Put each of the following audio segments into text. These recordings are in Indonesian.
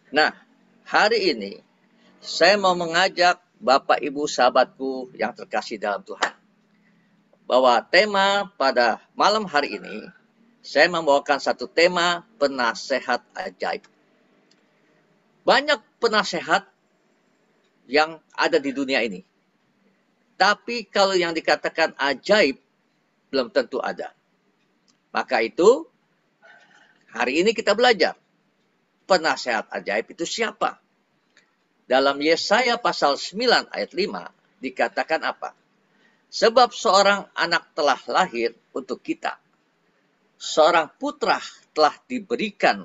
Nah, hari ini saya mau mengajak Bapak Ibu sahabatku yang terkasih dalam Tuhan, bahwa tema pada malam hari ini, saya membawakan satu tema penasehat ajaib. Banyak penasehat yang ada di dunia ini. Tapi kalau yang dikatakan ajaib, belum tentu ada. Maka itu, hari ini kita belajar. Penasehat ajaib itu siapa? Dalam Yesaya pasal 9 ayat 5, dikatakan apa? Sebab seorang anak telah lahir untuk kita. Seorang putra telah diberikan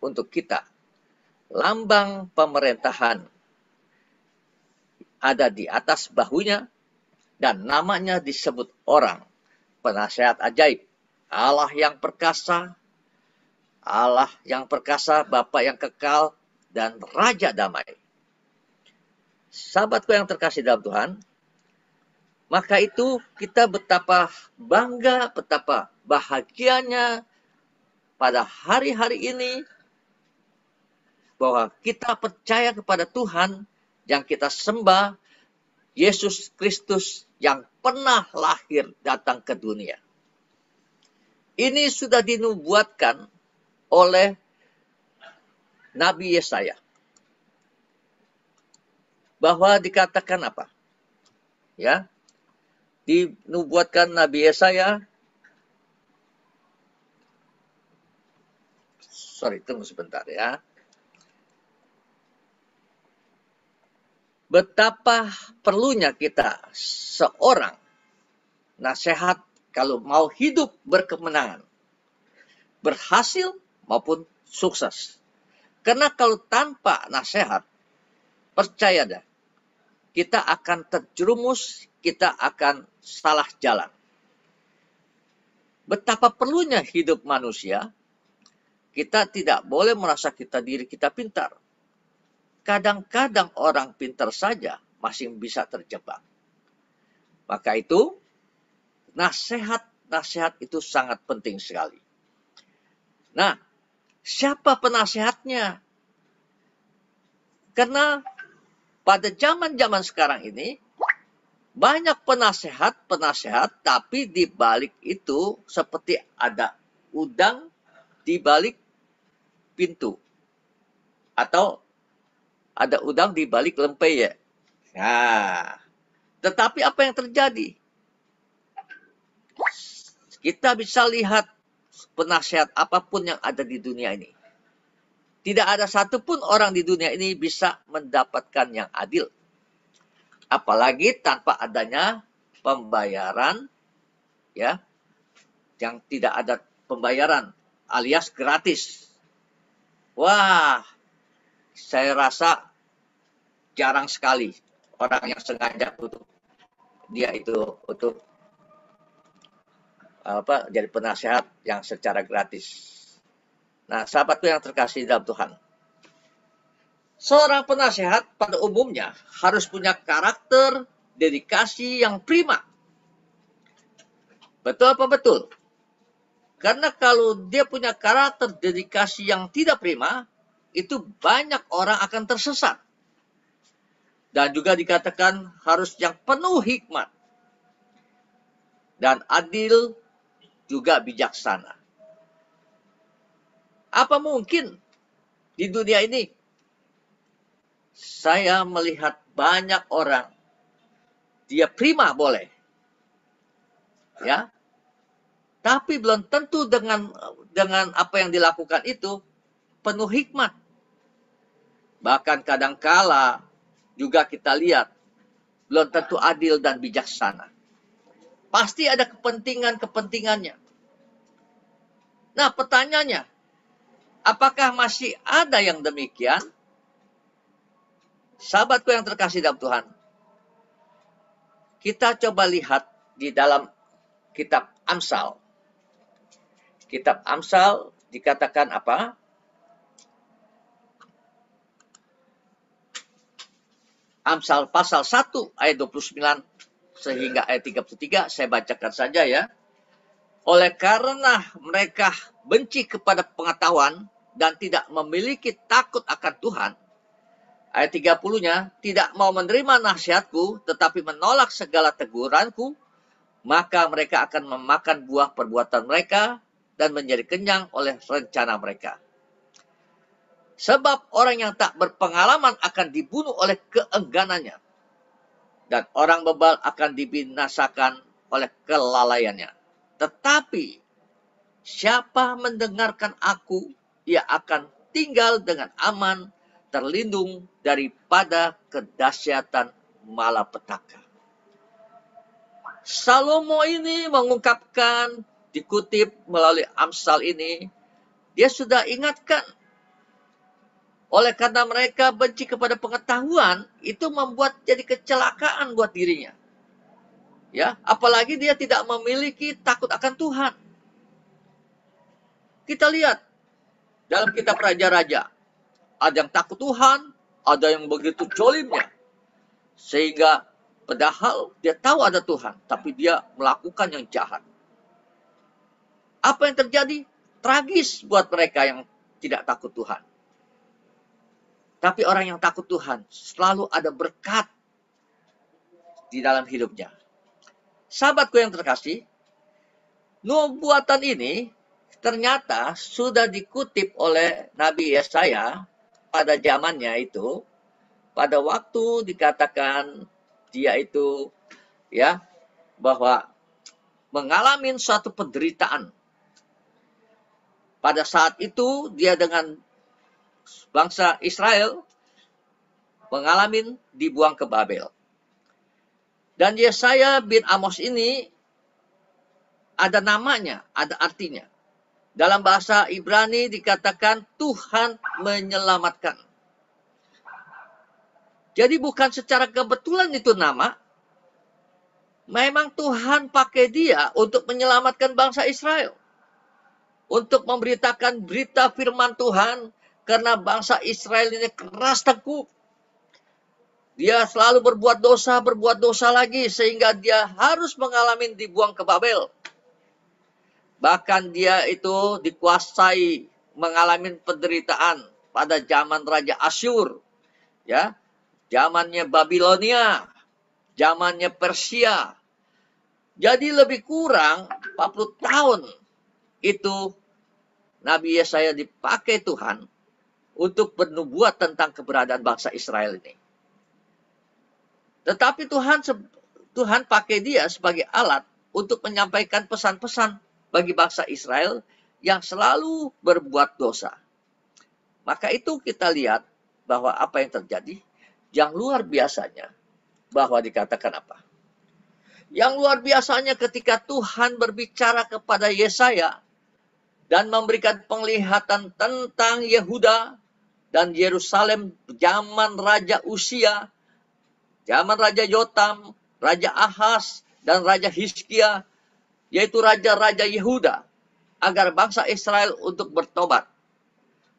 untuk kita. Lambang pemerintahan ada di atas bahunya, dan namanya disebut orang penasehat ajaib, Allah yang perkasa, Bapa yang kekal, dan Raja damai. Sahabatku yang terkasih dalam Tuhan, maka itu kita betapa bangga, betapa bahagianya pada hari-hari ini bahwa kita percaya kepada Tuhan yang kita sembah, Yesus Kristus yang pernah lahir datang ke dunia. Ini sudah dinubuatkan oleh Nabi Yesaya. Bahwa dikatakan apa? Ya, dinubuatkan Nabi Yesaya. Tunggu sebentar ya. Betapa perlunya kita seorang nasihat kalau mau hidup berkemenangan, berhasil maupun sukses. Karena kalau tanpa nasihat, percaya dah, kita akan terjerumus, kita akan salah jalan. Betapa perlunya hidup manusia, kita tidak boleh merasa diri kita pintar. Kadang-kadang orang pintar saja masih bisa terjebak. Maka itu, nasihat itu sangat penting sekali. Nah, siapa penasehatnya? Karena pada zaman-zaman sekarang ini, banyak penasehat, tapi di balik itu seperti ada udang di balik pintu. Atau ada udang di balik lempeyek. Nah, tetapi apa yang terjadi? Kita bisa lihat penasehat apapun yang ada di dunia ini. Tidak ada satupun orang di dunia ini bisa mendapatkan yang adil. Apalagi tanpa adanya pembayaran, ya, yang tidak ada pembayaran alias gratis. Wah, saya rasa jarang sekali orang yang sengaja untuk jadi penasehat yang secara gratis. Nah, sahabatku yang terkasih dalam Tuhan, seorang penasehat pada umumnya harus punya karakter, dedikasi yang prima. Betul apa betul? Karena kalau dia punya karakter dedikasi yang tidak prima, itu banyak orang akan tersesat. Dan juga dikatakan harus yang penuh hikmat. Dan adil juga bijaksana. Apa mungkin di dunia ini saya melihat banyak orang, dia prima boleh. Ya, tapi belum tentu dengan apa yang dilakukan itu penuh hikmat. Bahkan kadangkala juga kita lihat belum tentu adil dan bijaksana. Pasti ada kepentingannya. Nah, pertanyaannya, apakah masih ada yang demikian? Sahabatku yang terkasih dalam Tuhan, kita coba lihat di dalam kitab Amsal. Kitab Amsal dikatakan apa? Amsal pasal 1 ayat 29 sehingga ayat 33, saya bacakan saja ya. Oleh karena mereka benci kepada pengetahuan, dan tidak memiliki takut akan Tuhan, ayat 30-nya, tidak mau menerima nasihatku, tetapi menolak segala teguranku, maka mereka akan memakan buah perbuatan mereka dan menjadi kenyang oleh rencana mereka. Sebab orang yang tak berpengalaman akan dibunuh oleh keengganannya, dan orang bebal akan dibinasakan oleh kelalaiannya. Tetapi siapa mendengarkan aku, ia akan tinggal dengan aman, terlindung daripada kedahsyatan malapetaka. Salomo ini mengungkapkan, dikutip melalui Amsal ini, dia sudah ingatkan, oleh karena mereka benci kepada pengetahuan, itu membuat jadi kecelakaan buat dirinya. Ya, apalagi dia tidak memiliki takut akan Tuhan. Kita lihat dalam kitab Raja-Raja, ada yang takut Tuhan, ada yang begitu jolimnya. Sehingga padahal dia tahu ada Tuhan, tapi dia melakukan yang jahat. Apa yang terjadi? Tragis buat mereka yang tidak takut Tuhan. Tapi orang yang takut Tuhan selalu ada berkat di dalam hidupnya. Sahabatku yang terkasih, nubuatan ini ternyata sudah dikutip oleh Nabi Yesaya pada zamannya itu, pada waktu dikatakan dia itu ya bahwa mengalami suatu penderitaan. Pada saat itu dia dengan bangsa Israel mengalami dibuang ke Babel. Dan Yesaya bin Amos ini ada namanya, ada artinya. Dalam bahasa Ibrani dikatakan Tuhan menyelamatkan. Jadi bukan secara kebetulan itu nama. Memang Tuhan pakai dia untuk menyelamatkan bangsa Israel. Untuk memberitakan berita firman Tuhan, karena bangsa Israel ini keras teguh. Dia selalu berbuat dosa lagi, sehingga dia harus mengalami dibuang ke Babel. Bahkan dia itu dikuasai, mengalami penderitaan pada zaman Raja Asyur. Ya, zamannya Babilonia, zamannya Persia. Jadi lebih kurang 40 tahun itu Nabi Yesaya dipakai Tuhan untuk bernubuat tentang keberadaan bangsa Israel ini. Tetapi Tuhan pakai dia sebagai alat untuk menyampaikan pesan-pesan bagi bangsa Israel yang selalu berbuat dosa. Maka itu kita lihat bahwa apa yang terjadi, yang luar biasanya, bahwa dikatakan apa? Yang luar biasanya ketika Tuhan berbicara kepada Yesaya dan memberikan penglihatan tentang Yehuda dan Yerusalem zaman Raja Usia, zaman Raja Yotam, Raja Ahaz, dan Raja Hizkia, yaitu raja-raja Yehuda, agar bangsa Israel untuk bertobat.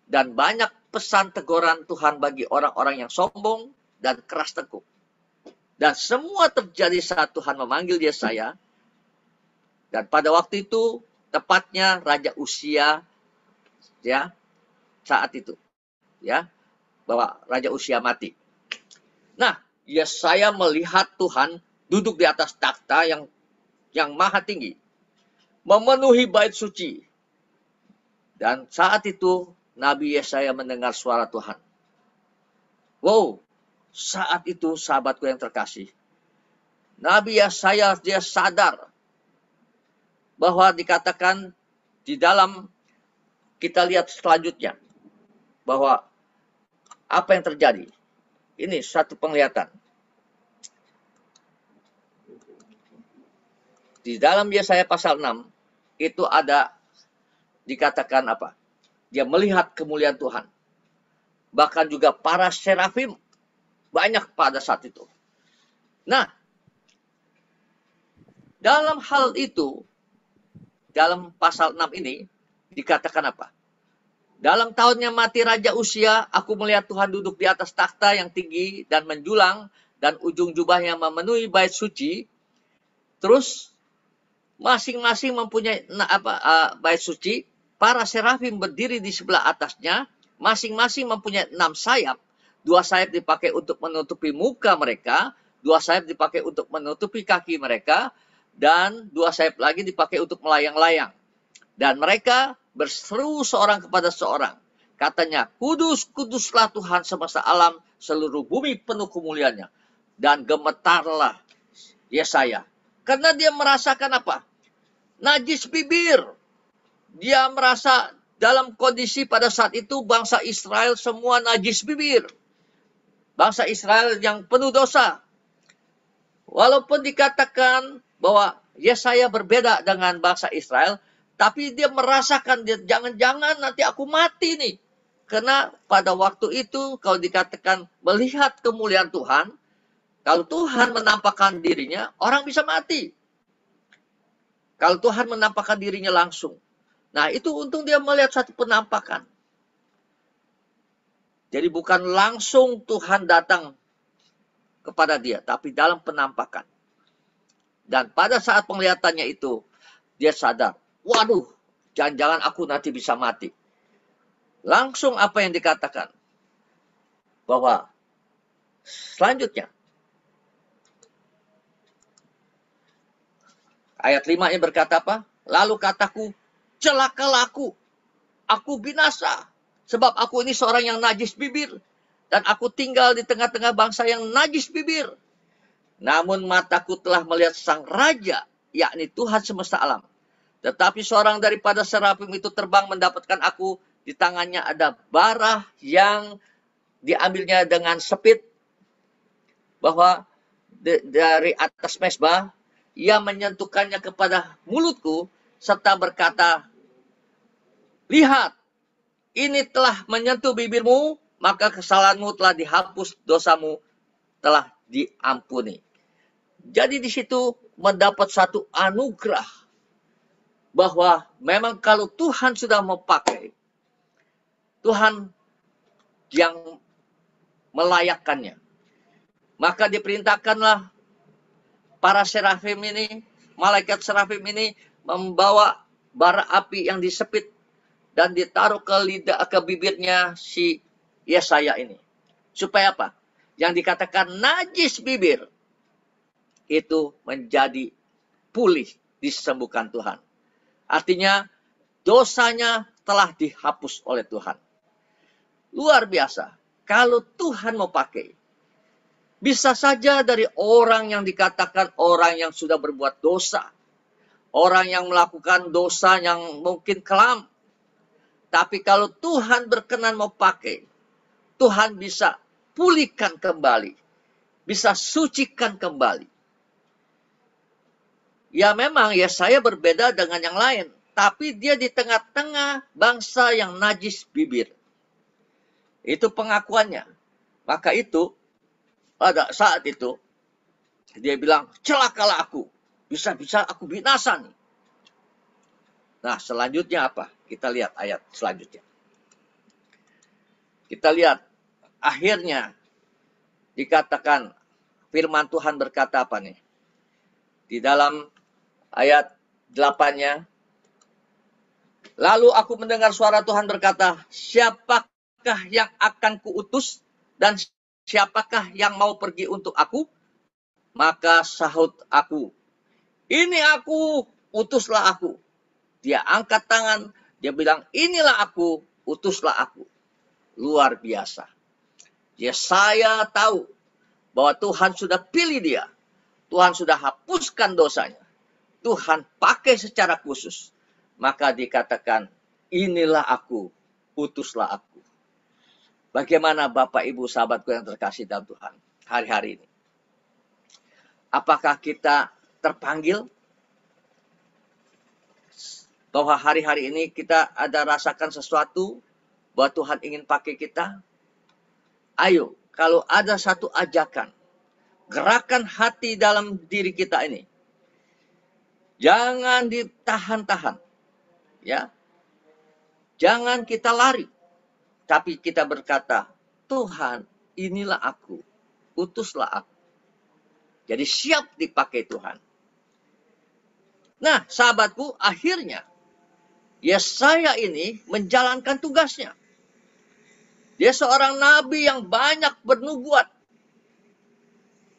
Dan banyak pesan teguran Tuhan bagi orang-orang yang sombong dan keras teguh. Dan semua terjadi saat Tuhan memanggil Yesaya. Dan pada waktu itu, tepatnya Raja Usia, ya, saat itu, ya, bahwa Raja Usia mati. Nah, Yesaya melihat Tuhan duduk di atas takhta yang maha tinggi, memenuhi bait suci. Dan saat itu Nabi Yesaya mendengar suara Tuhan. Wow, saat itu sahabatku yang terkasih, Nabi Yesaya dia sadar bahwa dikatakan di dalam, kita lihat selanjutnya, bahwa apa yang terjadi. Ini satu penglihatan. Di dalam Yesaya pasal 6, itu ada dikatakan apa? Dia melihat kemuliaan Tuhan. Bahkan juga para serafim banyak pada saat itu. Nah, dalam hal itu, dalam pasal 6 ini, dikatakan apa? Dalam tahunnya mati Raja Usia, aku melihat Tuhan duduk di atas takhta yang tinggi dan menjulang, dan ujung jubahnya memenuhi bait suci. Terus, masing-masing mempunyai bait suci, para serafim berdiri di sebelah atasnya, masing-masing mempunyai 6 sayap. 2 sayap dipakai untuk menutupi muka mereka, 2 sayap dipakai untuk menutupi kaki mereka, dan 2 sayap lagi dipakai untuk melayang-layang. Dan mereka berseru seorang kepada seorang. Katanya, kudus, kuduslah Tuhan semesta alam, seluruh bumi penuh kemuliaannya. Dan gemetarlah Yesaya. Karena dia merasakan apa? Najis bibir. Dia merasa dalam kondisi pada saat itu bangsa Israel semua najis bibir. Bangsa Israel yang penuh dosa. Walaupun dikatakan bahwa Yesaya berbeda dengan bangsa Israel, tapi dia merasakan, jangan-jangan nanti aku mati nih. Karena pada waktu itu kalau dikatakan melihat kemuliaan Tuhan, kalau Tuhan menampakkan dirinya, orang bisa mati. Kalau Tuhan menampakkan dirinya langsung. Nah, itu untung dia melihat satu penampakan. Jadi bukan langsung Tuhan datang kepada dia, tapi dalam penampakan. Dan pada saat penglihatannya itu, dia sadar, waduh, jangan-jangan aku nanti bisa mati. Langsung apa yang dikatakan? Bahwa selanjutnya, ayat 5-nya berkata apa? Lalu kataku, celakalah aku binasa. Sebab aku ini seorang yang najis bibir. Dan aku tinggal di tengah-tengah bangsa yang najis bibir. Namun mataku telah melihat sang raja, yakni Tuhan semesta alam. Tetapi seorang daripada serafim itu terbang mendapatkan aku. Di tangannya ada bara yang diambilnya dengan sepit. Bahwa dari atas mezbah, ia menyentuhkannya kepada mulutku. Serta berkata, lihat, ini telah menyentuh bibirmu, maka kesalahanmu telah dihapus, dosamu telah diampuni. Jadi di situ mendapat satu anugerah bahwa memang kalau Tuhan sudah mau pakai, Tuhan yang melayakkannya. Maka diperintahkanlah para serafim ini, malaikat serafim ini membawa bara api yang disepit dan ditaruh ke bibirnya si Yesaya ini. Supaya apa? Yang dikatakan najis bibir itu menjadi pulih, disembuhkan Tuhan. Artinya dosanya telah dihapus oleh Tuhan. Luar biasa. Kalau Tuhan mau pakai, bisa saja dari orang yang dikatakan orang yang sudah berbuat dosa. Orang yang melakukan dosa yang mungkin kelam. Tapi kalau Tuhan berkenan mau pakai, Tuhan bisa pulihkan kembali. Bisa sucikan kembali. Ya memang Yesaya berbeda dengan yang lain. Tapi dia di tengah-tengah bangsa yang najis bibir. Itu pengakuannya. Maka itu, pada saat itu, dia bilang, celakalah aku. Bisa-bisa aku binasa nih. Nah, selanjutnya apa? Kita lihat ayat selanjutnya. Kita lihat, akhirnya dikatakan, firman Tuhan berkata apa nih? Di dalam ayat 8-nya, lalu aku mendengar suara Tuhan berkata, siapakah yang akan kuutus dan siapakah yang mau pergi untuk aku? Maka sahut aku, ini aku, utuslah aku. Dia angkat tangan, dia bilang, inilah aku, utuslah aku. Luar biasa. Yesaya tahu bahwa Tuhan sudah pilih dia. Tuhan sudah hapuskan dosanya. Tuhan pakai secara khusus. Maka dikatakan, inilah aku, utuslah aku. Bagaimana Bapak, Ibu, sahabatku yang terkasih dalam Tuhan hari-hari ini? Apakah kita terpanggil? Bahwa hari-hari ini kita ada rasakan sesuatu bahwa Tuhan ingin pakai kita? Ayo, kalau ada satu ajakan, gerakan hati dalam diri kita ini, jangan ditahan-tahan. Ya. Jangan kita lari. Tapi kita berkata, Tuhan, inilah aku. Utuslah aku. Jadi siap dipakai Tuhan. Nah, sahabatku, akhirnya Yesaya ini menjalankan tugasnya. Dia seorang nabi yang banyak bernubuat.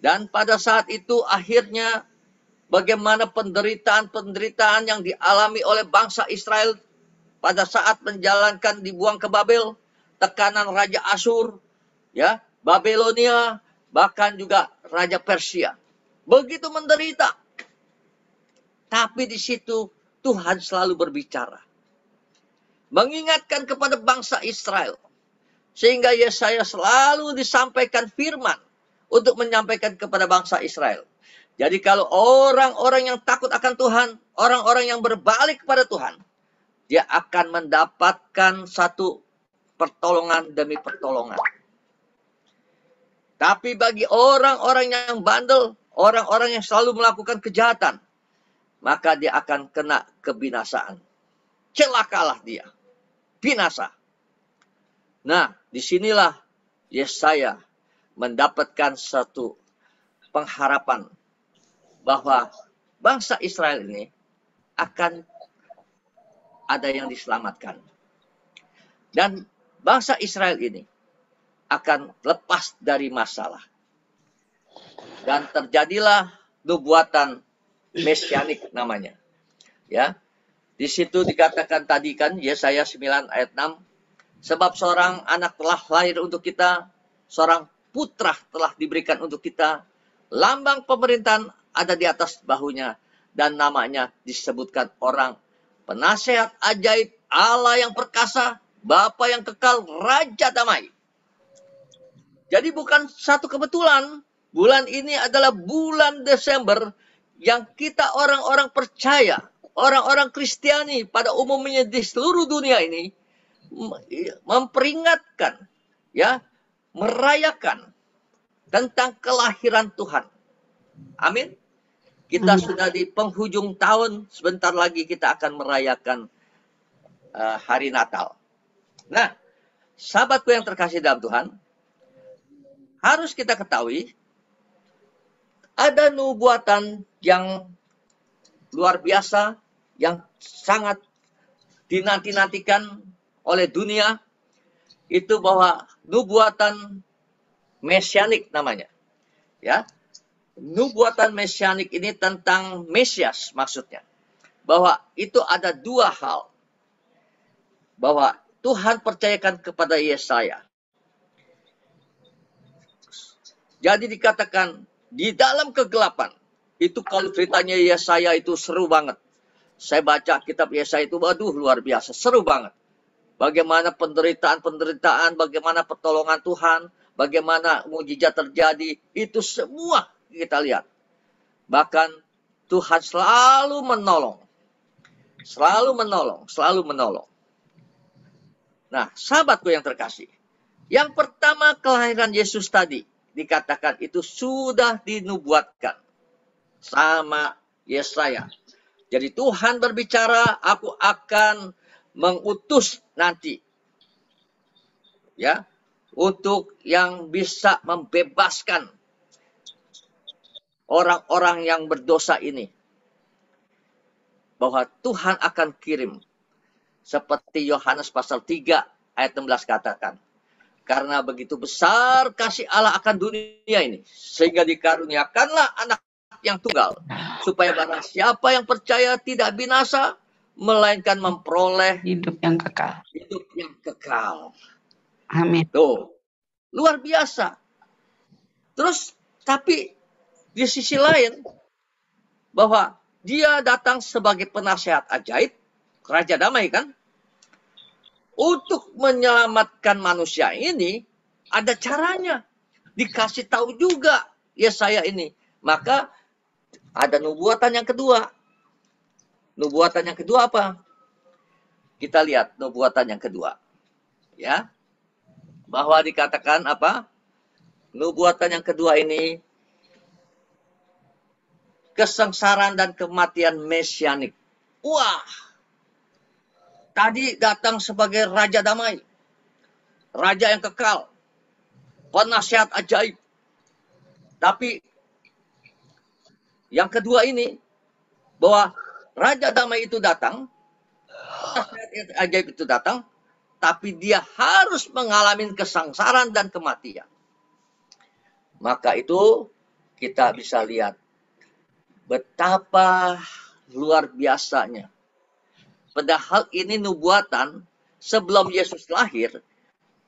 Dan pada saat itu akhirnya bagaimana penderitaan-penderitaan yang dialami oleh bangsa Israel pada saat menjalankan dibuang ke Babel, tekanan Raja Asyur, ya, Babelonia, bahkan juga Raja Persia. Begitu menderita. Tapi di situ Tuhan selalu berbicara. Mengingatkan kepada bangsa Israel. Sehingga Yesaya selalu disampaikan firman untuk menyampaikan kepada bangsa Israel. Jadi kalau orang-orang yang takut akan Tuhan, orang-orang yang berbalik kepada Tuhan, dia akan mendapatkan satu pertolongan demi pertolongan. Tapi bagi orang-orang yang bandel, orang-orang yang selalu melakukan kejahatan, maka dia akan kena kebinasaan. Celakalah dia. Binasa. Nah, disinilah Yesaya mendapatkan satu pengharapan bahwa bangsa Israel ini akan ada yang diselamatkan. Dan bangsa Israel ini akan lepas dari masalah. Dan terjadilah nubuatan mesianik namanya. Ya. Di situ dikatakan tadi kan Yesaya 9 ayat 6, sebab seorang anak telah lahir untuk kita, seorang putra telah diberikan untuk kita, lambang pemerintahan ada di atas bahunya, dan namanya disebutkan orang penasehat ajaib, Allah yang perkasa, Bapa yang kekal, Raja damai. Jadi bukan satu kebetulan, bulan ini adalah bulan Desember yang kita orang-orang percaya, orang-orang Kristiani pada umumnya di seluruh dunia ini memperingatkan, ya, merayakan tentang kelahiran Tuhan. Amin. Kita sudah di penghujung tahun, sebentar lagi kita akan merayakan hari Natal. Nah, sahabatku yang terkasih dalam Tuhan, harus kita ketahui ada nubuatan yang luar biasa yang sangat dinanti-nantikan oleh dunia, itu bahwa nubuatan mesianik namanya. Ya. Nubuatan mesianik ini tentang Mesias maksudnya. Bahwa itu ada dua hal. Bahwa Tuhan percayakan kepada Yesaya. Jadi dikatakan di dalam kegelapan. Itu kalau ceritanya Yesaya itu seru banget. Saya baca kitab Yesaya itu, waduh luar biasa, seru banget. Bagaimana penderitaan-penderitaan, bagaimana pertolongan Tuhan, bagaimana mujizat terjadi, itu semua kita lihat. Bahkan Tuhan selalu menolong. Selalu menolong, selalu menolong. Nah, sahabatku yang terkasih. Yang pertama kelahiran Yesus tadi, dikatakan itu sudah dinubuatkan sama Yesaya. Jadi Tuhan berbicara, aku akan mengutus nanti, ya, untuk yang bisa membebaskan orang-orang yang berdosa ini. Bahwa Tuhan akan kirim. Seperti Yohanes pasal 3 ayat 16 katakan. Karena begitu besar kasih Allah akan dunia ini. Sehingga dikaruniakanlah anak yang tunggal. Supaya barang siapa yang percaya tidak binasa. Melainkan memperoleh hidup yang kekal. Hidup yang kekal. Amin. Tuh. Luar biasa. Terus, tapi di sisi lain, bahwa dia datang sebagai penasehat ajaib, Raja Damai kan, untuk menyelamatkan manusia ini, ada caranya. Dikasih tahu juga Yesaya ini. Maka ada nubuatan yang kedua. Nubuatan yang kedua apa? Kita lihat nubuatan yang kedua. Ya. Bahwa dikatakan apa? Nubuatan yang kedua ini kesengsaraan dan kematian mesianik. Wah. Tadi datang sebagai Raja Damai. Raja yang kekal. Penasehat ajaib. Tapi yang kedua ini, bahwa Raja Damai itu datang, ajaib itu datang, tapi dia harus mengalami kesengsaraan dan kematian. Maka itu kita bisa lihat betapa luar biasanya. Padahal ini nubuatan sebelum Yesus lahir.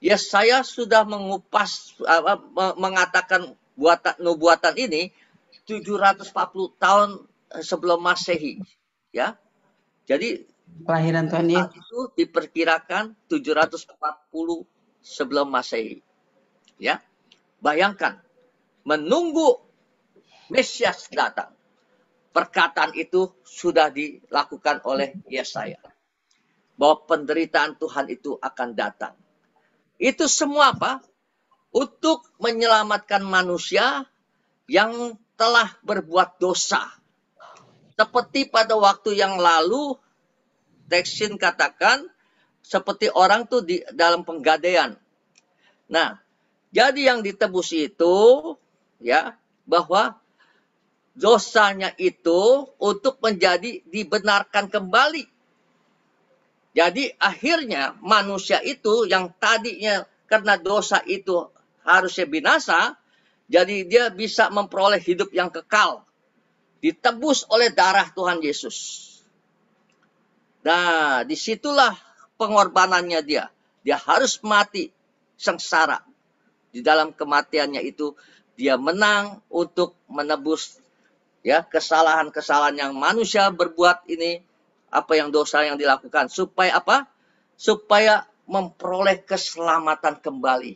Yesaya sudah mengatakan nubuatan ini 740 tahun sebelum Masehi, ya. Jadi Kelahiran Tuhan saat Yesus. itu diperkirakan 740 sebelum Masehi. Ya. Bayangkan menunggu Mesias datang. Perkataan itu sudah dilakukan oleh Yesaya. Bahwa penderitaan Tuhan itu akan datang. Itu semua apa? Untuk menyelamatkan manusia yang telah berbuat dosa. Seperti pada waktu yang lalu, Teksin katakan, seperti orang tuh di dalam penggadaian. Nah, jadi yang ditebus itu, ya, bahwa dosanya itu untuk menjadi dibenarkan kembali. Jadi akhirnya manusia itu yang tadinya karena dosa itu harusnya binasa, jadi dia bisa memperoleh hidup yang kekal. Ditebus oleh darah Tuhan Yesus. Nah, disitulah pengorbanannya dia. Dia harus mati sengsara. Di dalam kematiannya itu dia menang untuk menebus ya kesalahan-kesalahan yang manusia berbuat ini, apa yang dosa yang dilakukan, supaya apa? Supaya memperoleh keselamatan kembali.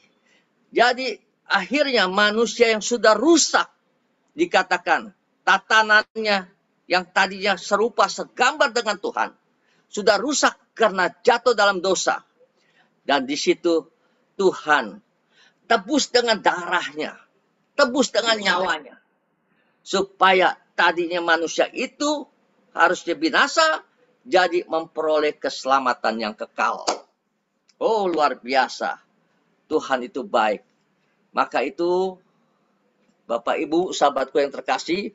Jadi akhirnya manusia yang sudah rusak, dikatakan tatanannya yang tadinya serupa segambar dengan Tuhan, sudah rusak karena jatuh dalam dosa. Dan di situ Tuhan tebus dengan darahnya, tebus dengan nyawanya, supaya tadinya manusia itu harusnya binasa, jadi memperoleh keselamatan yang kekal. Oh, luar biasa. Tuhan itu baik. Maka itu, Bapak Ibu, sahabatku yang terkasih,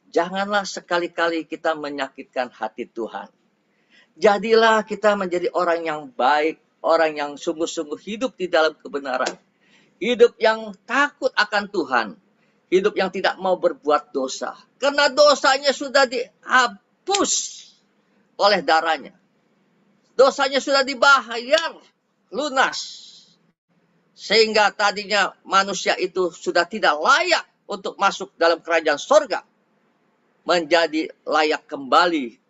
janganlah sekali-kali kita menyakitkan hati Tuhan. Jadilah kita menjadi orang yang baik, orang yang sungguh-sungguh hidup di dalam kebenaran. Hidup yang takut akan Tuhan. Hidup yang tidak mau berbuat dosa. Karena dosanya sudah dihapus oleh darahnya. Dosanya sudah dibayar lunas. Sehingga tadinya manusia itu sudah tidak layak untuk masuk dalam kerajaan sorga. Menjadi layak kembali.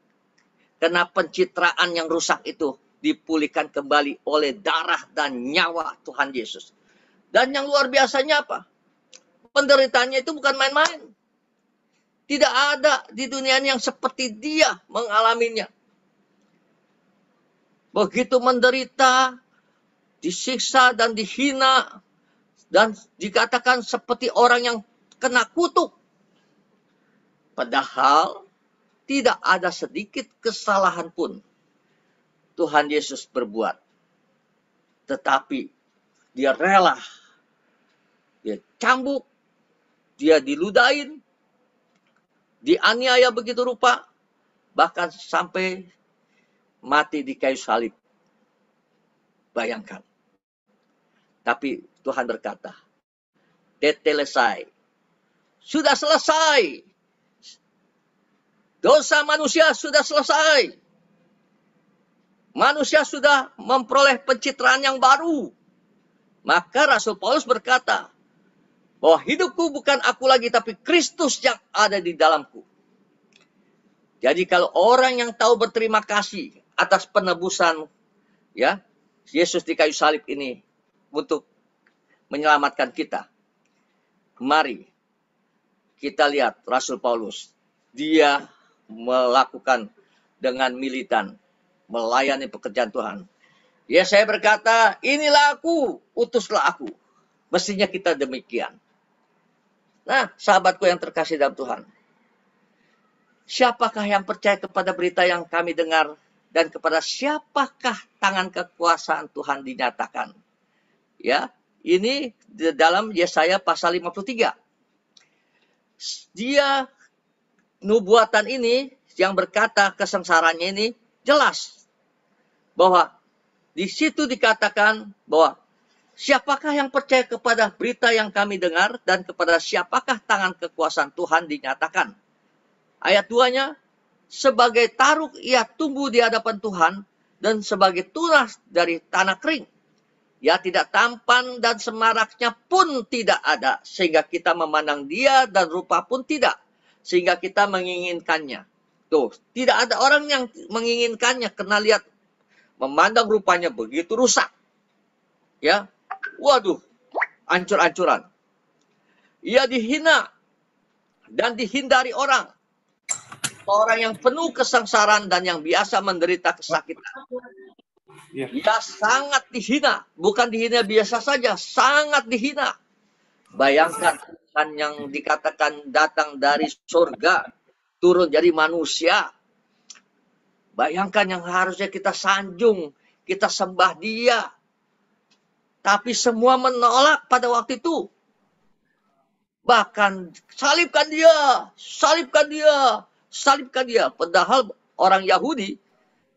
Karena pencitraan yang rusak itu dipulihkan kembali oleh darah dan nyawa Tuhan Yesus. Dan yang luar biasanya apa? Penderitaannya itu bukan main-main. Tidak ada di dunia yang seperti dia mengalaminya. Begitu menderita, disiksa dan dihina, dan dikatakan seperti orang yang kena kutuk. Padahal tidak ada sedikit kesalahan pun Tuhan Yesus berbuat. Tetapi dia rela, dia cambuk, dia diludahin, dianiaya begitu rupa, bahkan sampai mati di kayu salib. Bayangkan. Tapi Tuhan berkata, tetelesai, sudah selesai. Dosa manusia sudah selesai. Manusia sudah memperoleh pencitraan yang baru. Maka Rasul Paulus berkata, bahwa hidupku bukan aku lagi, tapi Kristus yang ada di dalamku. Jadi kalau orang yang tahu berterima kasih atas penebusan ya Yesus di kayu salib ini untuk menyelamatkan kita, mari kita lihat Rasul Paulus. Dia melakukan dengan militan, melayani pekerjaan Tuhan. Ya, saya berkata, inilah aku, utuslah aku. Mestinya kita demikian. Nah, sahabatku yang terkasih dalam Tuhan, siapakah yang percaya kepada berita yang kami dengar, dan kepada siapakah tangan kekuasaan Tuhan dinyatakan? Ya, ini di dalam Yesaya pasal 53. Dia nubuatan ini yang berkata kesengsaraannya ini jelas bahwa di situ dikatakan bahwa siapakah yang percaya kepada berita yang kami dengar dan kepada siapakah tangan kekuasaan Tuhan dinyatakan. Ayat 2-nya, sebagai taruk ia tumbuh di hadapan Tuhan dan sebagai tunas dari tanah kering. Ia tidak tampan dan semaraknya pun tidak ada, sehingga kita memandang dia dan rupa pun tidak, sehingga kita menginginkannya. Tuh, tidak ada orang yang menginginkannya karena lihat, memandang rupanya begitu rusak. Ya, waduh, ancur-ancuran. Ia dihina dan dihindari orang. Orang yang penuh kesengsaraan dan yang biasa menderita kesakitan. Ia sangat dihina, bukan dihina biasa saja, sangat dihina. Bayangkan Tuhan yang dikatakan datang dari surga, turun jadi manusia. Bayangkan yang harusnya kita sanjung, kita sembah dia. Tapi semua menolak pada waktu itu. Bahkan salibkan dia, salibkan dia, salibkan dia. Padahal orang Yahudi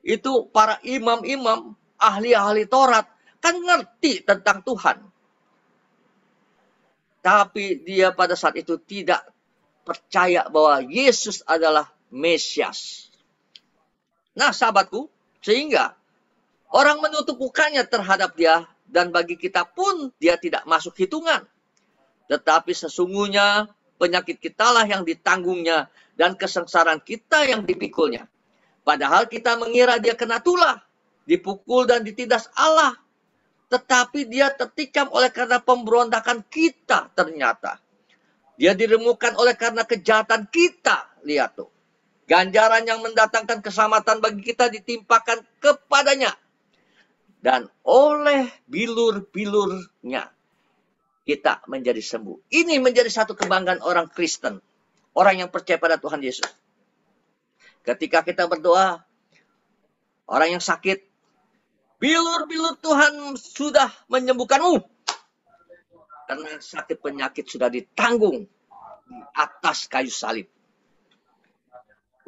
itu para imam-imam, ahli-ahli Taurat, kan ngerti tentang Tuhan. Tapi dia pada saat itu tidak percaya bahwa Yesus adalah Mesias. Nah, sahabatku, sehingga orang menutup mukanya terhadap dia, dan bagi kita pun dia tidak masuk hitungan. Tetapi sesungguhnya penyakit kitalah yang ditanggungnya, dan kesengsaraan kita yang dipikulnya. Padahal kita mengira dia kena tulah, dipukul dan ditindas Allah. Tetapi dia tertikam oleh karena pemberontakan kita ternyata. Dia diremukkan oleh karena kejahatan kita. Lihat tuh. Ganjaran yang mendatangkan keselamatan bagi kita ditimpakan kepadanya. Dan oleh bilur-bilurnya kita menjadi sembuh. Ini menjadi satu kebanggaan orang Kristen. Orang yang percaya pada Tuhan Yesus. Ketika kita berdoa, orang yang sakit, bilur-bilur Tuhan sudah menyembuhkanmu. Karena sakit penyakit sudah ditanggung di atas kayu salib.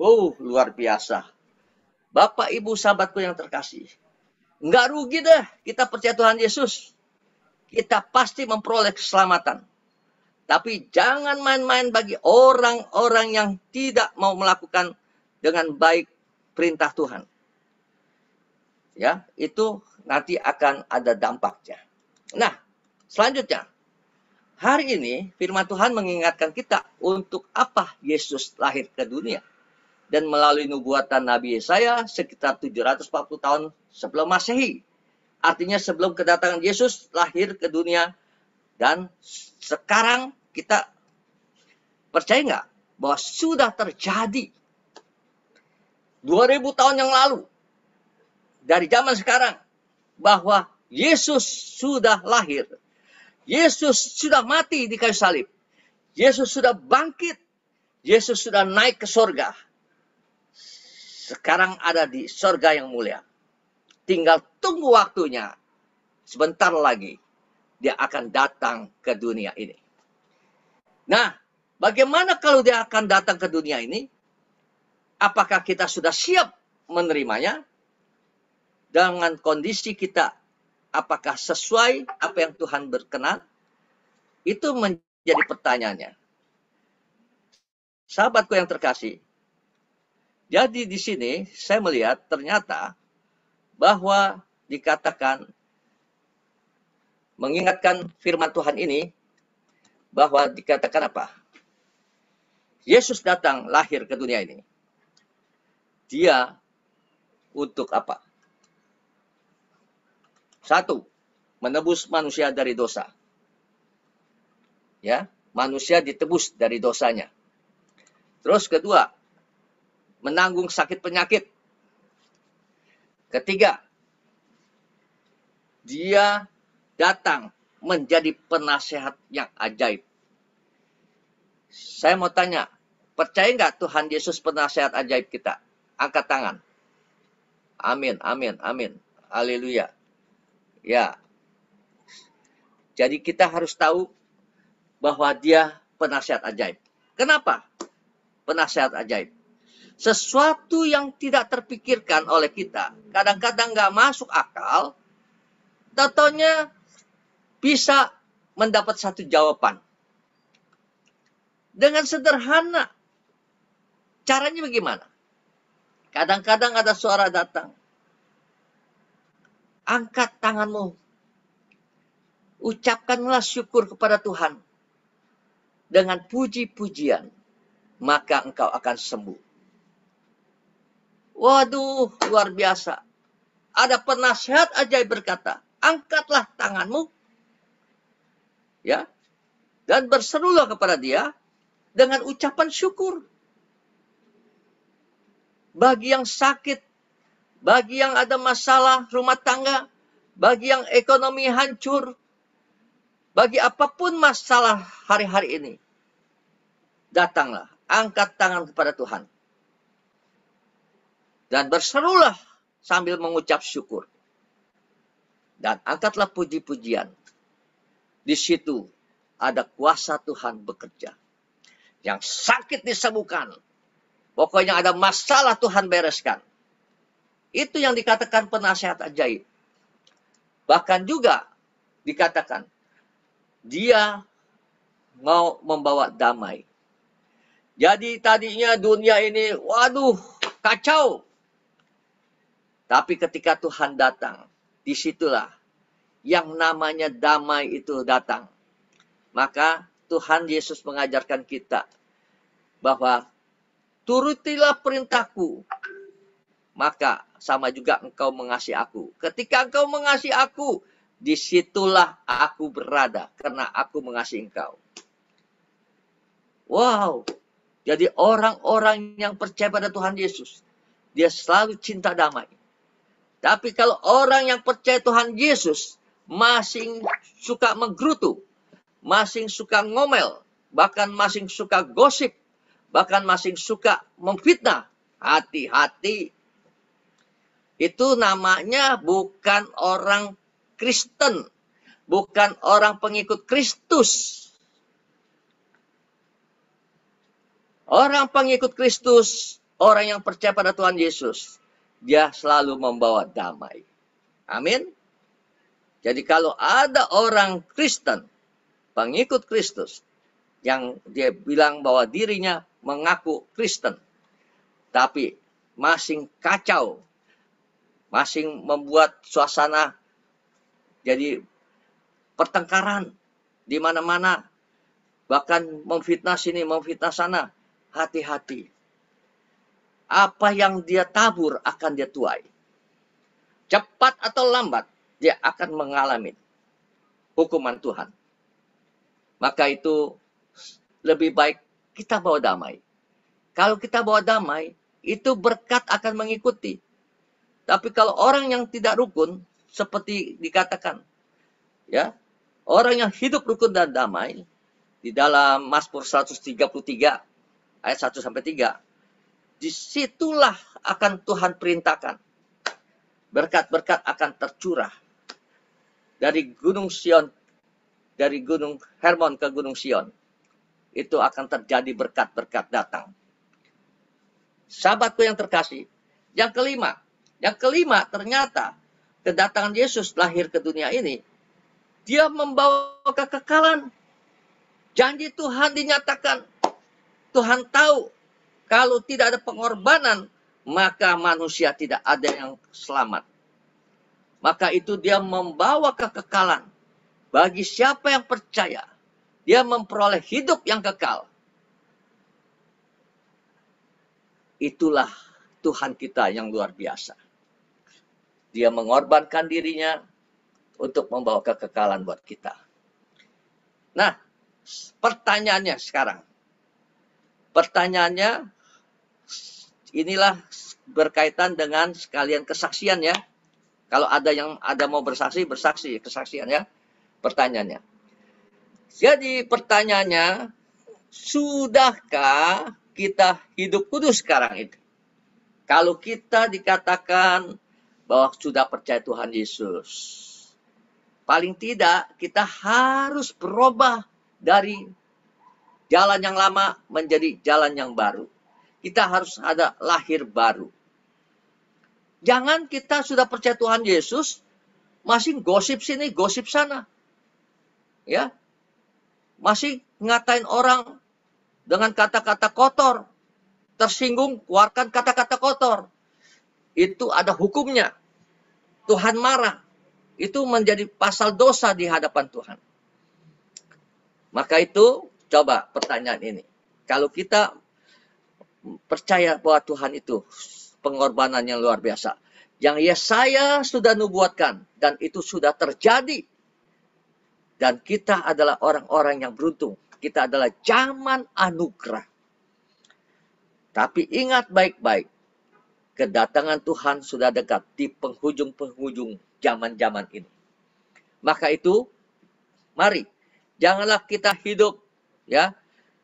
Oh, luar biasa. Bapak, Ibu, sahabatku yang terkasih. Nggak rugi deh kita percaya Tuhan Yesus. Kita pasti memperoleh keselamatan. Tapi jangan main-main bagi orang-orang yang tidak mau melakukan dengan baik perintah Tuhan. Ya, itu nanti akan ada dampaknya. Nah, selanjutnya. Hari ini firman Tuhan mengingatkan kita untuk apa Yesus lahir ke dunia. Dan melalui nubuatan Nabi Yesaya sekitar 740 tahun sebelum Masehi. Artinya sebelum kedatangan Yesus lahir ke dunia. Dan sekarang kita percaya nggak bahwa sudah terjadi 2000 tahun yang lalu. Dari zaman sekarang. Bahwa Yesus sudah lahir. Yesus sudah mati di kayu salib. Yesus sudah bangkit. Yesus sudah naik ke sorga. Sekarang ada di sorga yang mulia. Tinggal tunggu waktunya. Sebentar lagi dia akan datang ke dunia ini. Nah, bagaimana kalau dia akan datang ke dunia ini? Apakah kita sudah siap menerimanya? Dengan kondisi kita, apakah sesuai apa yang Tuhan berkenan? Itu menjadi pertanyaannya. Sahabatku yang terkasih, jadi di sini saya melihat ternyata bahwa dikatakan mengingatkan firman Tuhan ini bahwa dikatakan apa? Yesus datang lahir ke dunia ini. Dia untuk apa? Satu, menebus manusia dari dosa. Ya, manusia ditebus dari dosanya. Terus kedua, menanggung sakit penyakit. Ketiga, dia datang menjadi penasehat yang ajaib. Saya mau tanya, percaya nggak Tuhan Yesus penasehat ajaib kita? Angkat tangan. Amin, amin, amin. Haleluya. Ya. Jadi kita harus tahu bahwa dia penasehat ajaib. Kenapa? Penasehat ajaib. Sesuatu yang tidak terpikirkan oleh kita, kadang-kadang nggak masuk akal, taunya bisa mendapat satu jawaban. Dengan sederhana. Caranya bagaimana? Kadang-kadang ada suara datang. Angkat tanganmu. Ucapkanlah syukur kepada Tuhan. Dengan puji-pujian. Maka engkau akan sembuh. Waduh, luar biasa. Ada penasihat ajaib berkata, angkatlah tanganmu. Ya. Dan berserulah kepada dia dengan ucapan syukur. Bagi yang sakit, bagi yang ada masalah rumah tangga, bagi yang ekonomi hancur, bagi apapun masalah hari-hari ini, datanglah, angkat tangan kepada Tuhan. Dan berserulah sambil mengucap syukur. Dan angkatlah puji-pujian. Di situ ada kuasa Tuhan bekerja. Yang sakit disembuhkan. Pokoknya ada masalah Tuhan bereskan. Itu yang dikatakan penasihat ajaib. Bahkan juga dikatakan, dia mau membawa damai. Jadi tadinya dunia ini, waduh, kacau. Tapi ketika Tuhan datang, disitulah yang namanya damai itu datang. Maka Tuhan Yesus mengajarkan kita bahwa turutilah perintahku, maka sama juga engkau mengasihi aku. Ketika engkau mengasihi aku, disitulah aku berada, karena aku mengasihi engkau. Wow, jadi orang-orang yang percaya pada Tuhan Yesus, dia selalu cinta damai. Tapi kalau orang yang percaya Tuhan Yesus, masing suka menggerutu, masing suka ngomel, bahkan masing suka gosip, bahkan masing suka memfitnah, hati-hati. Itu namanya bukan orang Kristen, bukan orang pengikut Kristus. Orang pengikut Kristus, orang yang percaya pada Tuhan Yesus, dia selalu membawa damai. Amin. Jadi kalau ada orang Kristen, pengikut Kristus, yang dia bilang bahwa dirinya mengaku Kristen, tapi masing kacau, masing membuat suasana jadi pertengkaran di mana-mana, bahkan memfitnah sini, memfitnah sana, hati-hati. Apa yang dia tabur akan dia tuai. Cepat atau lambat, dia akan mengalami hukuman Tuhan. Maka itu lebih baik kita bawa damai. Kalau kita bawa damai, itu berkat akan mengikuti. Tapi kalau orang yang tidak rukun, seperti dikatakan, ya, orang yang hidup rukun dan damai, di dalam Mazmur 133 ayat 1-3, disitulah akan Tuhan perintahkan. Berkat-berkat akan tercurah dari Gunung Sion, dari Gunung Hermon ke Gunung Sion. Itu akan terjadi berkat-berkat datang. Sahabatku yang terkasih, yang kelima ternyata kedatangan Yesus lahir ke dunia ini, dia membawa kekekalan. Janji Tuhan dinyatakan. Tuhan tahu kalau tidak ada pengorbanan, maka manusia tidak ada yang selamat. Maka itu dia membawa kekekalan. Bagi siapa yang percaya, dia memperoleh hidup yang kekal. Itulah Tuhan kita yang luar biasa. Dia mengorbankan dirinya untuk membawa kekekalan buat kita. Nah, pertanyaannya sekarang. Pertanyaannya, inilah berkaitan dengan sekalian kesaksian ya. Kalau ada yang mau bersaksi kesaksian ya. Pertanyaannya. Jadi pertanyaannya, sudahkah kita hidup kudus sekarang ini? Kalau kita dikatakan bahwa sudah percaya Tuhan Yesus, paling tidak kita harus berubah dari jalan yang lama menjadi jalan yang baru. kita harus ada lahir baru. Jangan kita sudah percaya Tuhan Yesus, masih gosip sini, gosip sana. Ya, masih ngatain orang dengan kata-kata kotor. Tersinggung, keluarkan kata-kata kotor. Itu ada hukumnya. Tuhan marah. Itu menjadi pasal dosa di hadapan Tuhan. Maka itu, coba pertanyaan ini. Kalau kita percaya bahwa Tuhan itu pengorbanan yang luar biasa. Yang Yesaya sudah nubuatkan. Dan itu sudah terjadi. Dan kita adalah orang-orang yang beruntung. Kita adalah zaman anugerah. Tapi ingat baik-baik. Kedatangan Tuhan sudah dekat di penghujung-penghujung zaman-zaman ini. Maka itu, mari. Janganlah kita hidup ya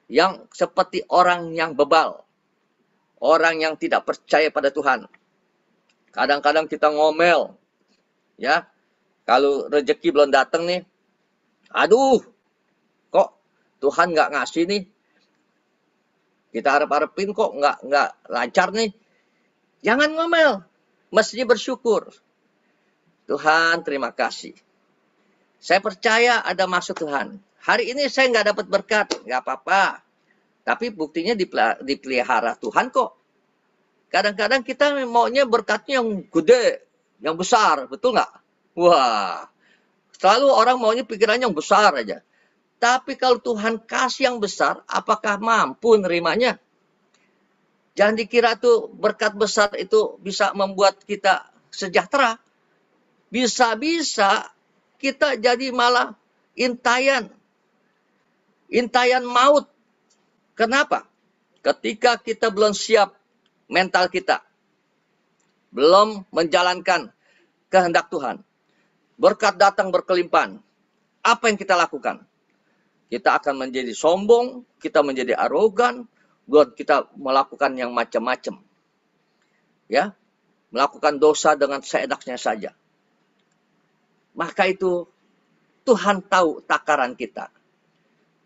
yang seperti orang yang bebal. Orang yang tidak percaya pada Tuhan. Kadang-kadang kita ngomel. Ya, kalau rezeki belum datang nih. Aduh, kok Tuhan nggak ngasih nih. Kita harap-harapin kok nggak lancar nih. Jangan ngomel. Mestinya bersyukur. Tuhan, terima kasih. Saya percaya ada maksud Tuhan. Hari ini saya nggak dapat berkat. Nggak apa-apa. Tapi buktinya dipelihara Tuhan kok. Kadang-kadang kita maunya berkatnya yang gede, yang besar, betul nggak? Wah, selalu orang maunya pikirannya yang besar aja. Tapi kalau Tuhan kasih yang besar, apakah mampu nerimanya? Jangan dikira tuh berkat besar itu bisa membuat kita sejahtera. Bisa-bisa kita jadi malah intayan. Intayan maut. Kenapa? Ketika kita belum siap mental kita. Belum menjalankan kehendak Tuhan. Berkat datang berkelimpahan. Apa yang kita lakukan? Kita akan menjadi sombong, kita menjadi arogan, dan kita melakukan yang macam-macam. Ya, melakukan dosa dengan seenaknya saja. Maka itu Tuhan tahu takaran kita.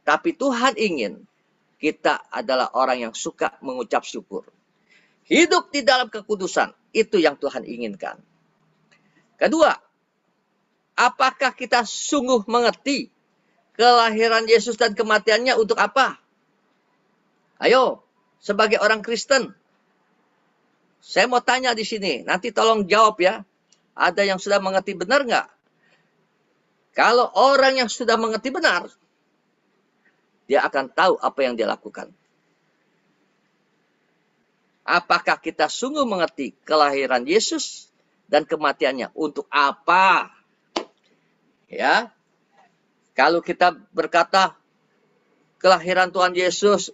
Tapi Tuhan ingin kita adalah orang yang suka mengucap syukur. Hidup di dalam kekudusan, itu yang Tuhan inginkan. Kedua, apakah kita sungguh mengerti kelahiran Yesus dan kematiannya untuk apa? Ayo, sebagai orang Kristen, saya mau tanya di sini, nanti tolong jawab ya. Ada yang sudah mengerti benar nggak? Kalau orang yang sudah mengerti benar, dia akan tahu apa yang dia lakukan. Apakah kita sungguh mengerti kelahiran Yesus dan kematiannya untuk apa? Ya, kalau kita berkata kelahiran Tuhan Yesus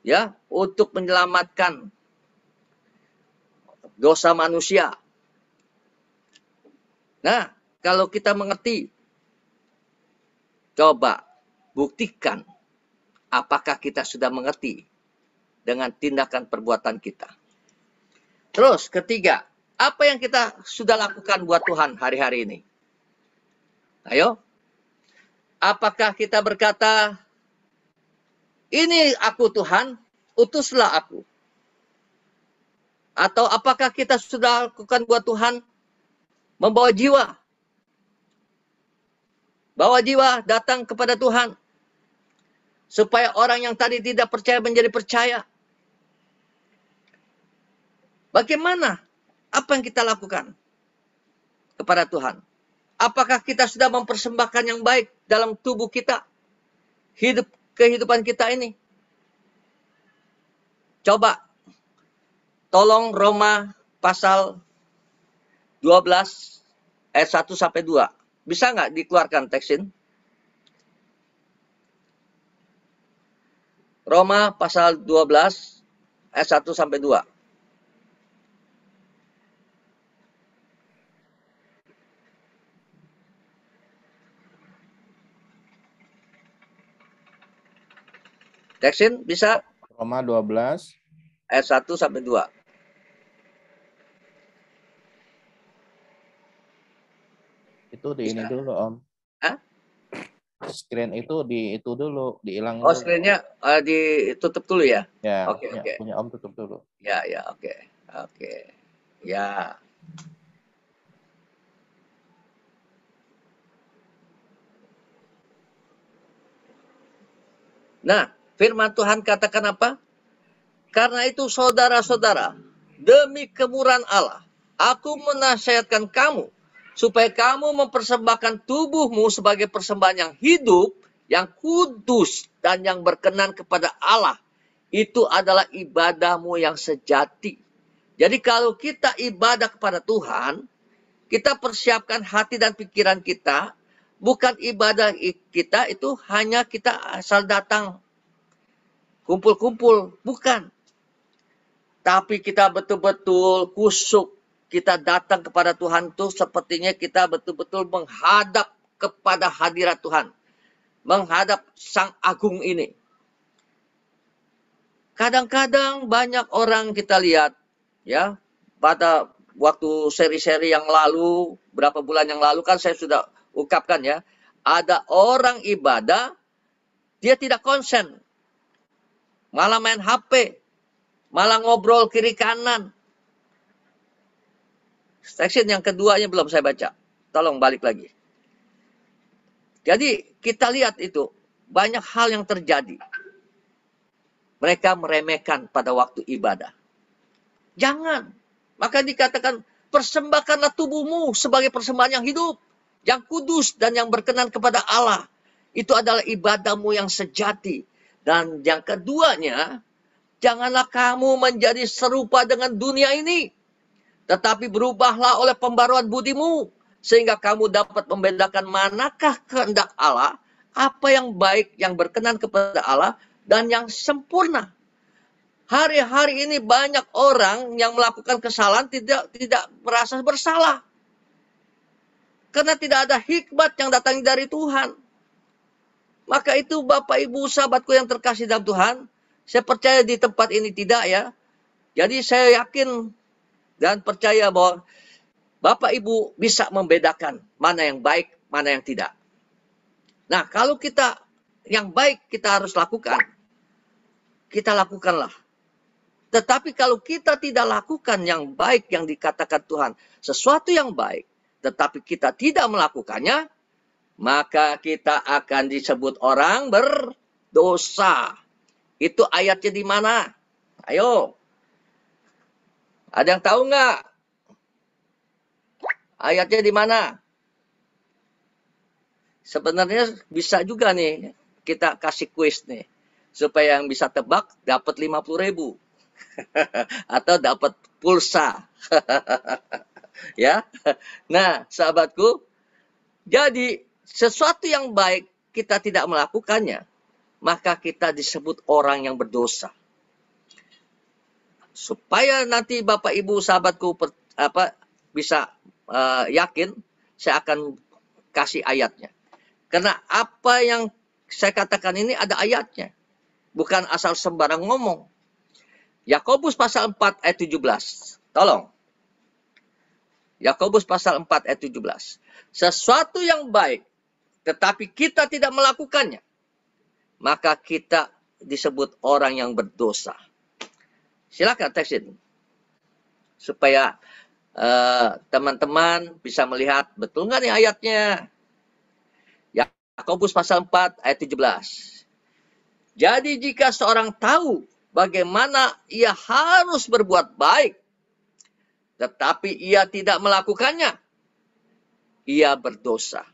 ya untuk menyelamatkan dosa manusia. Nah, kalau kita mengerti, coba buktikan apakah kita sudah mengerti dengan tindakan perbuatan kita. Terus ketiga, apa yang kita sudah lakukan buat Tuhan hari-hari ini? Ayo, apakah kita berkata, ini aku Tuhan, utuslah aku. Atau apakah kita sudah lakukan buat Tuhan, membawa jiwa. Bawa jiwa datang kepada Tuhan. Supaya orang yang tadi tidak percaya menjadi percaya. Bagaimana? Apa yang kita lakukan kepada Tuhan? Apakah kita sudah mempersembahkan yang baik dalam tubuh kita? Kehidupan kita ini? Coba. Tolong Roma pasal 12 ayat 1 sampai 2. Bisa nggak dikeluarkan teksin? Roma pasal 12 ayat 1 sampai 2. Teksin bisa? Roma 12 ayat 1 sampai 2. itu di ini dulu Om. Hah? screen itu itu dulu, dihilangin Oh, dulu. screen-nya ditutup dulu ya? Ya, Oke, ya, oke. punya Om tutup dulu. Ya, ya, oke. Oke. Ya. Nah, firman Tuhan katakan apa? Karena itu saudara-saudara, demi kemurahan Allah, aku menasihatkan kamu supaya kamu mempersembahkan tubuhmu sebagai persembahan yang hidup, yang kudus, dan yang berkenan kepada Allah. Itu adalah ibadahmu yang sejati. Jadi kalau kita ibadah kepada Tuhan, kita persiapkan hati dan pikiran kita, bukan ibadah kita itu hanya kita asal datang kumpul-kumpul, bukan. Tapi kita betul-betul kusuk, kita datang kepada Tuhan itu sepertinya kita betul-betul menghadap kepada hadirat Tuhan. Menghadap Sang Agung ini. Kadang-kadang banyak orang kita lihat, ya, pada waktu seri-seri yang lalu, berapa bulan yang lalu kan saya sudah ungkapkan ya, ada orang ibadah, dia tidak konsen, malah main HP, malah ngobrol kiri kanan. Section yang keduanya belum saya baca, tolong balik lagi. Jadi kita lihat itu, banyak hal yang terjadi. Mereka meremehkan pada waktu ibadah. Jangan. Maka dikatakan, persembahkanlah tubuhmu sebagai persembahan yang hidup, yang kudus, dan yang berkenan kepada Allah. Itu adalah ibadahmu yang sejati. Dan yang keduanya, janganlah kamu menjadi serupa dengan dunia ini. Tetapi berubahlah oleh pembaruan budimu, sehingga kamu dapat membedakan manakah kehendak Allah, apa yang baik, yang berkenan kepada Allah, dan yang sempurna. Hari-hari ini banyak orang yang melakukan kesalahan tidak merasa bersalah. Karena tidak ada hikmat yang datang dari Tuhan. Maka itu Bapak Ibu sahabatku yang terkasih dalam Tuhan, saya percaya di tempat ini tidak ya. Jadi saya yakin dan percaya bahwa Bapak Ibu bisa membedakan mana yang baik, mana yang tidak. Nah, kalau kita yang baik kita harus lakukan, kita lakukanlah. Tetapi kalau kita tidak lakukan yang baik yang dikatakan Tuhan, sesuatu yang baik, tetapi kita tidak melakukannya, maka kita akan disebut orang berdosa. Itu ayatnya di mana? Ayo. Ada yang tahu nggak? Ayatnya di mana? Sebenarnya bisa juga nih, kita kasih kuis nih. Supaya yang bisa tebak dapat 50.000. Atau dapat pulsa. Ya. Nah, sahabatku, jadi sesuatu yang baik kita tidak melakukannya, maka kita disebut orang yang berdosa. Supaya nanti Bapak Ibu sahabatku bisa yakin, saya akan kasih ayatnya. Karena apa yang saya katakan ini ada ayatnya. Bukan asal sembarang ngomong. Yakobus pasal 4 ayat 17. Tolong. Yakobus pasal 4 ayat 17. Sesuatu yang baik, tetapi kita tidak melakukannya, maka kita disebut orang yang berdosa. Silakan tekstin. Supaya teman-teman bisa melihat betul nggak nih ayatnya. Yakobus pasal 4 ayat 17. Jadi jika seorang tahu bagaimana ia harus berbuat baik, tetapi ia tidak melakukannya, ia berdosa.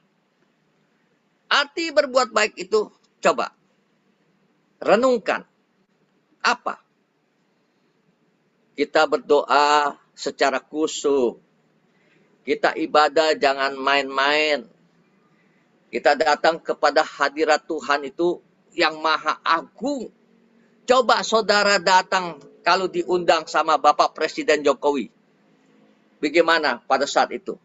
Arti berbuat baik itu, coba renungkan. Apa? Kita berdoa secara khusyuk. Kita ibadah jangan main-main. Kita datang kepada hadirat Tuhan itu yang maha agung. Coba saudara datang kalau diundang sama Bapak Presiden Jokowi. Bagaimana pada saat itu?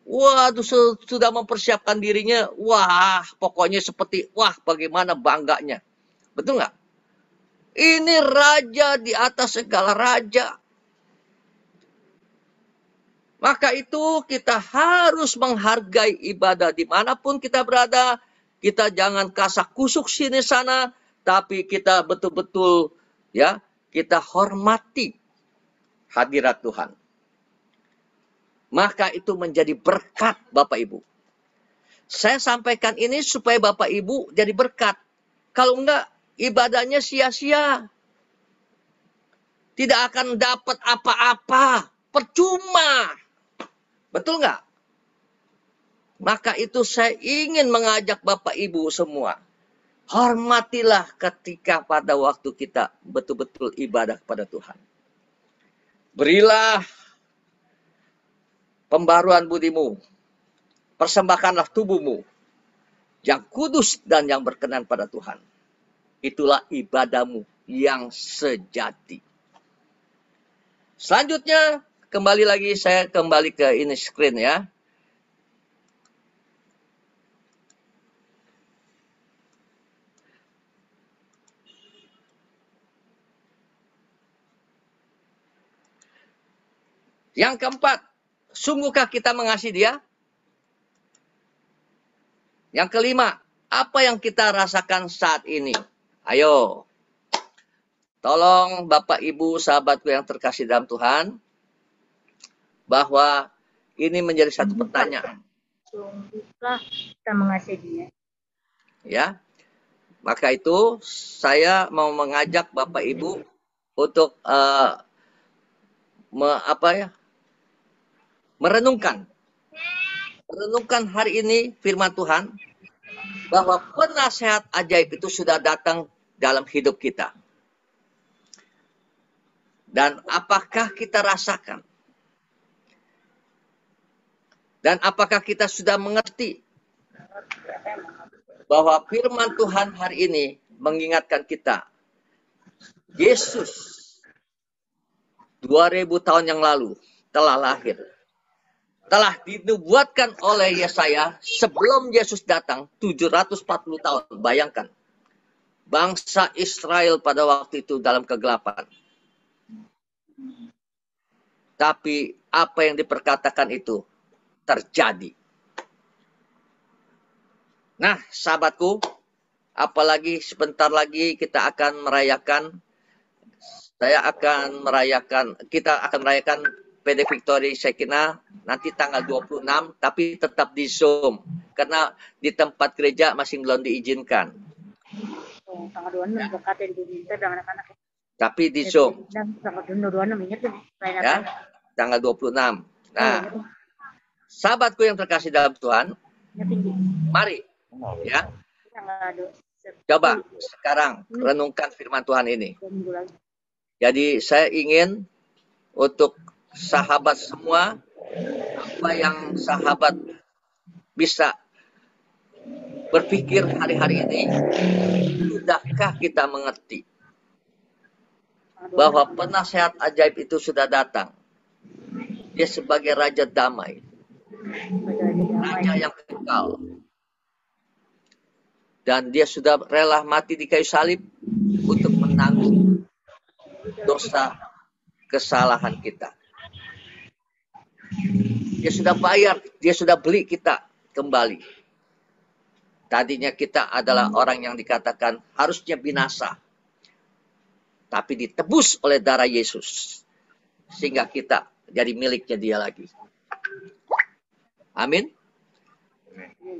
Waduh, sudah mempersiapkan dirinya. Wah, pokoknya seperti, wah bagaimana bangganya. Betul nggak? Ini raja di atas segala raja. Maka itu kita harus menghargai ibadah dimanapun kita berada. Kita jangan kasak kusuk sini sana, tapi kita betul-betul ya, kita hormati hadirat Tuhan. Maka itu menjadi berkat Bapak Ibu. Saya sampaikan ini supaya Bapak Ibu jadi berkat. Kalau enggak, ibadahnya sia-sia. Tidak akan dapat apa-apa. Percuma. Betul enggak? Maka itu saya ingin mengajak Bapak Ibu semua. Hormatilah ketika pada waktu kita betul-betul ibadah kepada Tuhan. Berilah pembaruan budimu. Persembahkanlah tubuhmu yang kudus dan yang berkenan pada Tuhan. Itulah ibadahmu yang sejati. Selanjutnya, kembali lagi saya kembali ke ini screen ya. Yang keempat, sungguhkah kita mengasihi Dia? Yang kelima, apa yang kita rasakan saat ini? Ayo, tolong Bapak Ibu sahabatku yang terkasih dalam Tuhan, bahwa ini menjadi satu pertanyaan. Sungguhkah kita mengasihi Dia? Ya, maka itu saya mau mengajak Bapak Ibu untuk merenungkan hari ini firman Tuhan, bahwa penasehat ajaib itu sudah datang dalam hidup kita. Dan apakah kita rasakan? Dan apakah kita sudah mengerti bahwa firman Tuhan hari ini mengingatkan kita, Yesus 2000 tahun yang lalu telah lahir. Telah dinubuatkan oleh Yesaya sebelum Yesus datang 740 tahun. Bayangkan. Bangsa Israel pada waktu itu dalam kegelapan. Tapi apa yang diperkatakan itu terjadi. Nah, sahabatku, apalagi sebentar lagi kita akan merayakan, kita akan merayakan PD Victory Shekinah nanti tanggal 26, tapi tetap di Zoom. Karena di tempat gereja masih belum diizinkan. Oh, tanggal 26 berkata diminta dengan anak-anak. Tapi di Zoom. Tanggal 26 ingat tuh. Ya, tanggal 26. Nah, sahabatku yang terkasih dalam Tuhan, mari ya. Coba sekarang renungkan firman Tuhan ini. Jadi saya ingin untuk sahabat semua, apa yang sahabat bisa berpikir hari-hari ini, sudahkah kita mengerti bahwa penasehat ajaib itu sudah datang? Dia sebagai Raja Damai, Raja yang kekal, dan dia sudah rela mati di kayu salib untuk menanggung dosa kesalahan kita. Dia sudah bayar, dia sudah beli kita kembali. Tadinya kita adalah orang yang dikatakan harusnya binasa, tapi ditebus oleh darah Yesus, sehingga kita jadi miliknya Dia lagi. Amin.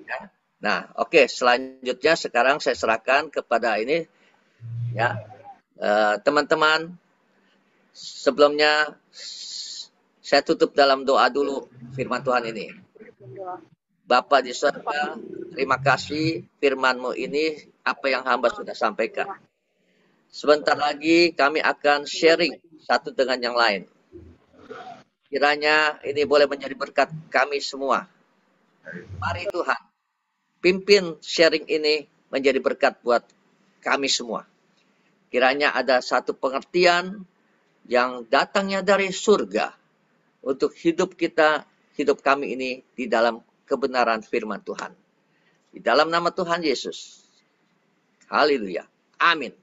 Ya. Nah, oke, selanjutnya sekarang saya serahkan kepada ini, ya, teman-teman. Sebelumnya saya tutup dalam doa dulu firman Tuhan ini. Bapa di surga, terima kasih firman-Mu ini apa yang hamba sudah sampaikan. Sebentar lagi kami akan sharing satu dengan yang lain. Kiranya ini boleh menjadi berkat kami semua. Mari Tuhan, pimpin sharing ini menjadi berkat buat kami semua. Kiranya ada satu pengertian yang datangnya dari surga untuk hidup kita, hidup kami ini di dalam kebenaran firman Tuhan. Di dalam nama Tuhan Yesus. Haleluya. Amin.